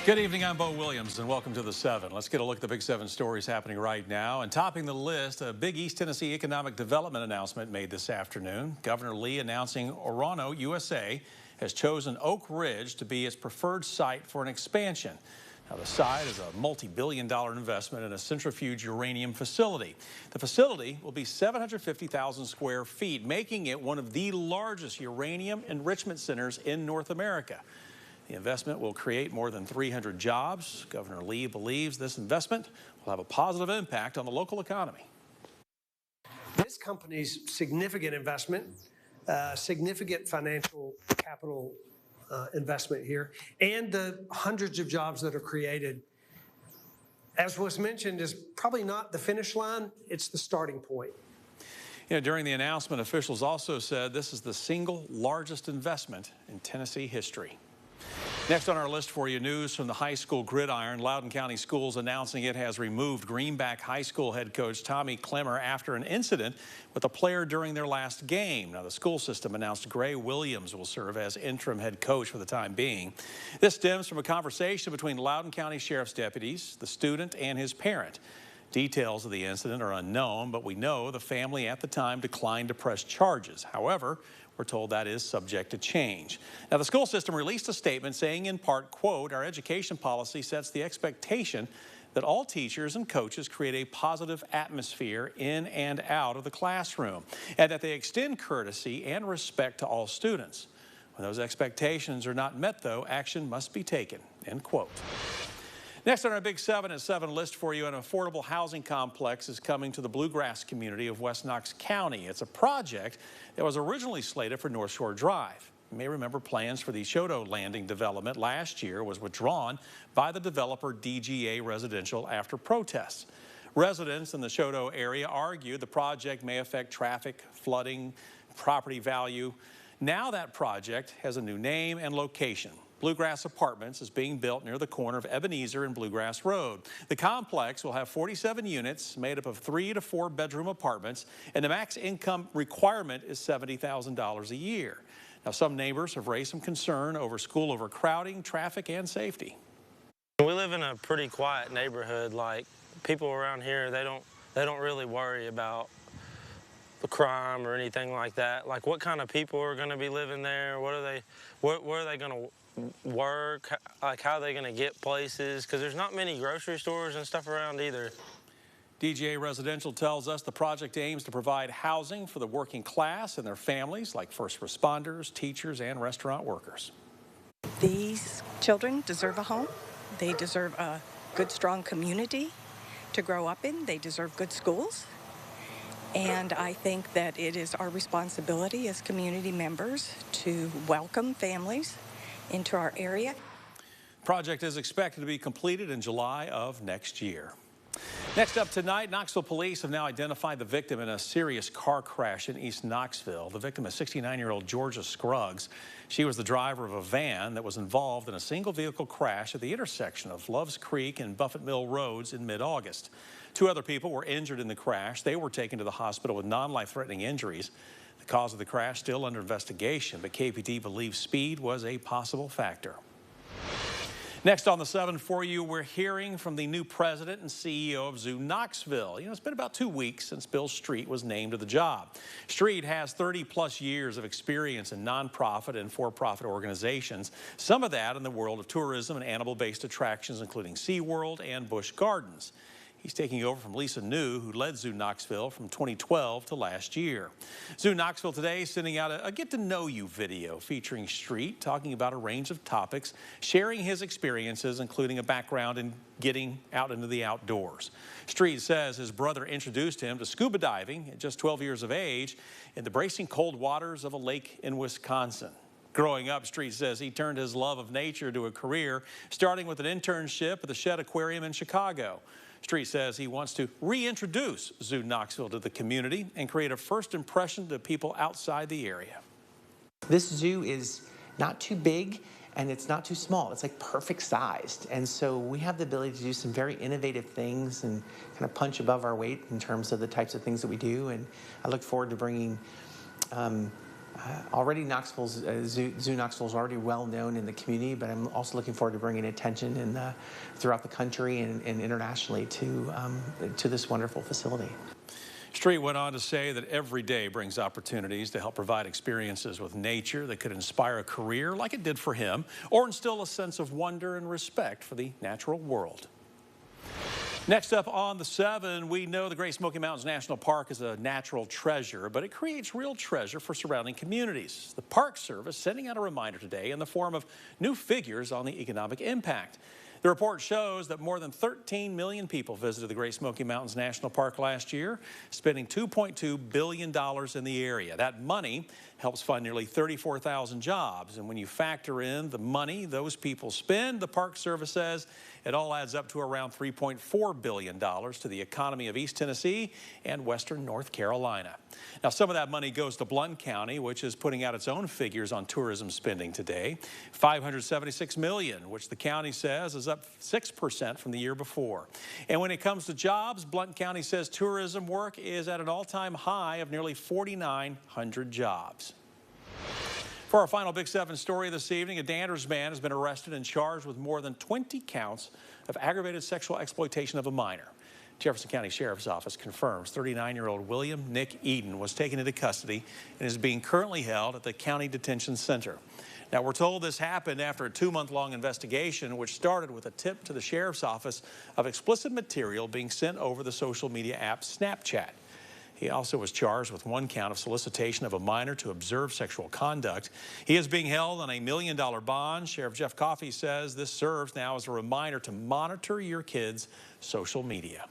Good evening, I'm Bo Williams, and welcome to the 7. Let's get a look at the big 7 stories happening right now. And topping the list, a big East Tennessee economic development announcement made this afternoon. Governor Lee announcing Orano USA has chosen Oak Ridge to be its preferred site for an expansion. Now, the site is a multi-billion-dollar investment in a centrifuge uranium facility. The facility will be 750,000 square feet, making it one of the largest uranium enrichment centers in North America. The investment will create more than 300 jobs. Governor Lee believes this investment will have a positive impact on the local economy. This company's significant investment, significant financial capital investment here, and the hundreds of jobs that are created, as was mentioned, is probably not the finish line, it's the starting point. During the announcement, officials also said this is the single largest investment in Tennessee history. Next on our list for you, news from the high school gridiron. Loudoun County Schools announcing it has removed Greenback High School head coach Tommy Clemmer after an incident with a player during their last game. Now, the school system announced Gray Williams will serve as interim head coach for the time being. This stems from a conversation between Loudoun County Sheriff's deputies, the student, and his parent. Details of the incident are unknown, but we know the family at the time declined to press charges. However, we're told that is subject to change. Now, the school system released a statement saying in part, quote, "Our education policy sets the expectation that all teachers and coaches create a positive atmosphere in and out of the classroom, and that they extend courtesy and respect to all students. When those expectations are not met, though, action must be taken," end quote. Next on our Big 7 at 7 list for you, an affordable housing complex is coming to the Bluegrass community of West Knox County. It's a project that was originally slated for North Shore Drive. You may remember plans for the Choteau Landing development last year was withdrawn by the developer DGA Residential after protests. Residents in the Choteau area argued the project may affect traffic, flooding, property value. Now that project has a new name and location. Bluegrass Apartments is being built near the corner of Ebenezer and Bluegrass Road. The complex will have 47 units made up of 3 to 4 bedroom apartments, and the max income requirement is $70,000 a year. Now, some neighbors have raised some concern over school overcrowding, traffic, and safety. We live in a pretty quiet neighborhood. Like, people around here, they don't really worry about the crime or anything like that. Like, what kind of people are going to be living there? Where are they going to work? Like, how are they going to get places? Because there's not many grocery stores and stuff around either. DGA Residential tells us the project aims to provide housing for the working class and their families, like first responders, teachers, and restaurant workers. These children deserve a home. They deserve a good, strong community to grow up in. They deserve good schools. And I think that it is our responsibility as community members to welcome families into our area. The project is expected to be completed in July of next year. Next up tonight, Knoxville police have now identified the victim in a serious car crash in East Knoxville. The victim is 69-year-old Georgia Scruggs. She was the driver of a van that was involved in a single vehicle crash at the intersection of Loves Creek and Buffett Mill Roads in mid-August. 2 other people were injured in the crash. They were taken to the hospital with non-life-threatening injuries. The cause of the crash still under investigation, but KPD believes speed was a possible factor. Next on the 7 for you, we're hearing from the new president and CEO of Zoo Knoxville. It's been about 2 weeks since Bill Street was named to the job. Street has 30-plus years of experience in nonprofit and for-profit organizations, some of that in the world of tourism and animal-based attractions, including SeaWorld and Busch Gardens. He's taking over from Lisa New, who led Zoo Knoxville from 2012 to last year. Zoo Knoxville today is sending out a get-to-know-you video featuring Street, talking about a range of topics, sharing his experiences, including a background in getting out into the outdoors. Street says his brother introduced him to scuba diving at just 12 years of age in the bracing cold waters of a lake in Wisconsin. Growing up, Street says he turned his love of nature to a career, starting with an internship at the Shedd Aquarium in Chicago. Street says he wants to reintroduce Zoo Knoxville to the community and create a first impression to people outside the area. This zoo is not too big and it's not too small. It's like perfect sized. And so we have the ability to do some very innovative things and kind of punch above our weight in terms of the types of things that we do. And I look forward to bringing Already Zoo Knoxville is already well known in the community, but I'm also looking forward to bringing attention throughout the country and internationally to this wonderful facility. Street went on to say that every day brings opportunities to help provide experiences with nature that could inspire a career like it did for him, or instill a sense of wonder and respect for the natural world. Next up on the 7, we know the Great Smoky Mountains National Park is a natural treasure, but it creates real treasure for surrounding communities. The Park Service sending out a reminder today in the form of new figures on the economic impact. The report shows that more than 13 million people visited the Great Smoky Mountains National Park last year, spending $2.2 billion in the area. That money helps fund nearly 34,000 jobs. And when you factor in the money those people spend, the Park Service says it all adds up to around $3.4 billion to the economy of East Tennessee and Western North Carolina. Now, some of that money goes to Blount County, which is putting out its own figures on tourism spending today. $576 million, which the county says is up 6% from the year before. And when it comes to jobs, Blount County says tourism work is at an all-time high of nearly 4,900 jobs. For our final Big 7 story this evening, a Dandridge man has been arrested and charged with more than 20 counts of aggravated sexual exploitation of a minor. Jefferson County Sheriff's Office confirms 39-year-old William Nick Eden was taken into custody and is being currently held at the County Detention Center. Now, we're told this happened after a 2-month-long investigation, which started with a tip to the Sheriff's Office of explicit material being sent over the social media app Snapchat. He also was charged with 1 count of solicitation of a minor to observe sexual conduct. He is being held on a $1 million bond. Sheriff Jeff Coffey says this serves now as a reminder to monitor your kids' social media.